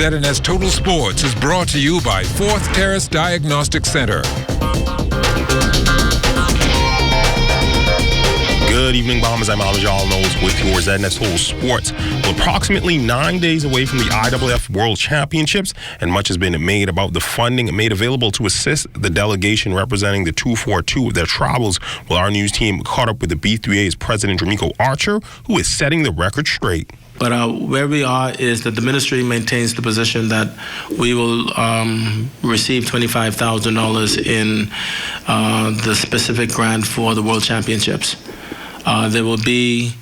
ZNS Total Sports is brought to you by Fourth Terrace Diagnostic Center. Good evening, Bahamas. I'm Alan Knows with your ZNS Total Sports. Well, approximately 9 days away from the IAAF World Championships, and much has been made about the funding made available to assist the delegation representing the 242 of their travels. Well, our news team caught up with the B3A's president, Dramico Archer, who is setting the record straight. But where we are is that the ministry maintains the position that we will receive $25,000 in the specific grant for the World Championships. There will be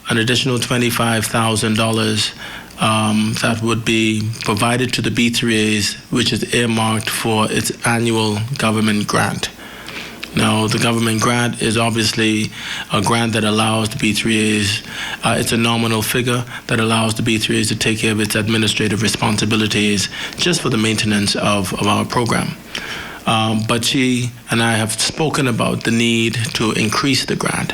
an additional $25,000 that would be provided to the B3As, which is earmarked for its annual government grant. Now, the government grant is obviously a grant that allows the B3As, it's a nominal figure that allows the B3As to take care of its administrative responsibilities just for the maintenance of our program. But she and I have spoken about the need to increase the grant,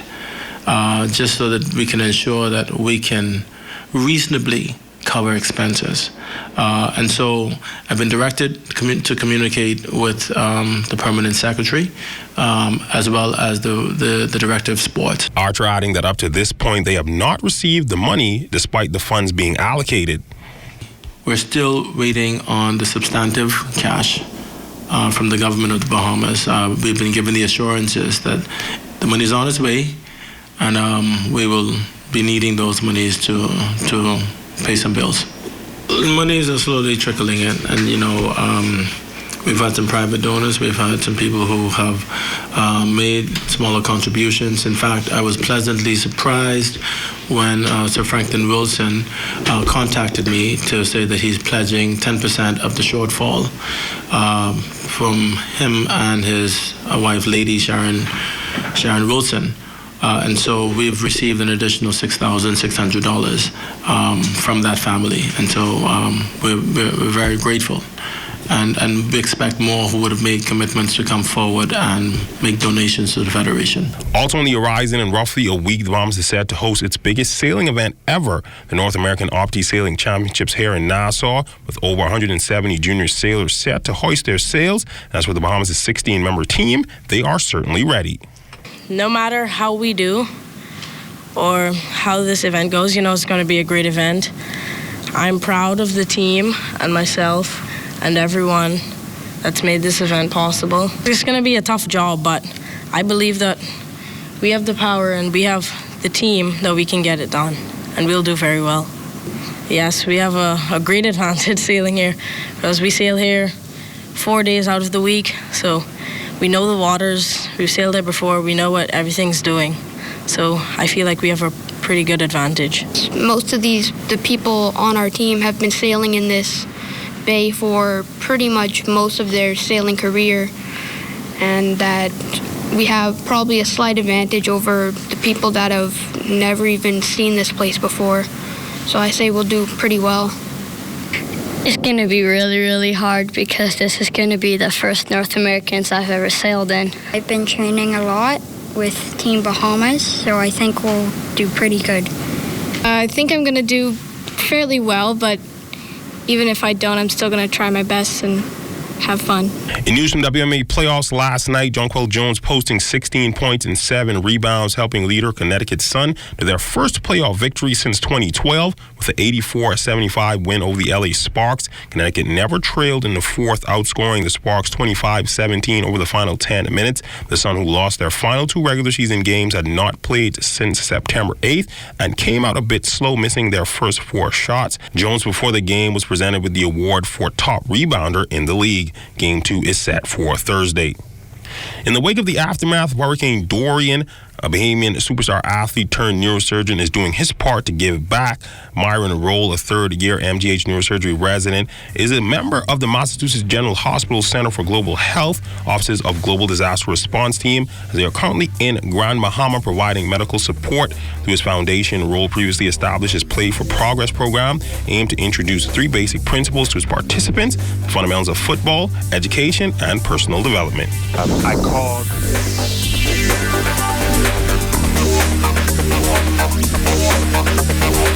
just so that we can ensure that we can reasonably cover expenses. And so I've been directed to communicate with the permanent secretary, as well as the director of sports. Archer adding that up to this point, they have not received the money despite the funds being allocated. We're still waiting on the substantive cash from the government of the Bahamas. We've been given the assurances that the money's on its way, and we will be needing those monies to pay some bills. Monies are slowly trickling in, and we've had some private donors, we've had some people who have made smaller contributions. In fact, I was pleasantly surprised when Sir Franklin Wilson contacted me to say that he's pledging 10% of the shortfall from him and his wife, Lady Sharon Wilson. And so we've received an additional $6,600 from that family. And so we're very grateful. And we expect more who would have made commitments to come forward and make donations to the Federation. Also on the horizon, in roughly a week, the Bahamas is set to host its biggest sailing event ever, the North American Opti Sailing Championships here in Nassau, with over 170 junior sailors set to hoist their sails. And as for the Bahamas' 16-member team, they are certainly ready. No matter how we do or how this event goes, it's going to be a great event. I'm proud of the team and myself and everyone that's made this event possible. It's going to be a tough job, but I believe that we have the power and we have the team that we can get it done, and we'll do very well. Yes, we have a great advantage sailing here, because we sail here 4 days out of the week, so we know the waters, we've sailed there before, we know what everything's doing. So I feel like we have a pretty good advantage. Most of the people on our team have been sailing in this bay for pretty much most of their sailing career, and that we have probably a slight advantage over the people that have never even seen this place before. So I say we'll do pretty well. It's going to be really, really hard because this is going to be the first North Americans I've ever sailed in. I've been training a lot with Team Bahamas, so I think we'll do pretty good. I think I'm going to do fairly well, but even if I don't, I'm still going to try my best and have fun. In news from WMA playoffs last night, Jonquel Jones posting 16 points and 7 rebounds, helping leader Connecticut Sun to their first playoff victory since 2012 with an 84-75 win over the LA Sparks. Connecticut never trailed in the fourth, outscoring the Sparks 25-17 over the final 10 minutes. The Sun, who lost their final 2 regular season games, had not played since September 8th and came out a bit slow, missing their first 4 shots. Jones, before the game, was presented with the award for top rebounder in the league. Game 2 is set for Thursday. In the wake of the aftermath of Hurricane Dorian, a Bahamian superstar athlete turned neurosurgeon is doing his part to give back. Myron Roll, a third-year MGH neurosurgery resident, is a member of the Massachusetts General Hospital Center for Global Health, Offices of Global Disaster Response Team, as they are currently in Grand Bahama providing medical support. Through his foundation, Roll previously established his Play for Progress program, aimed to introduce 3 basic principles to his participants: the fundamentals of football, education, and personal development. I called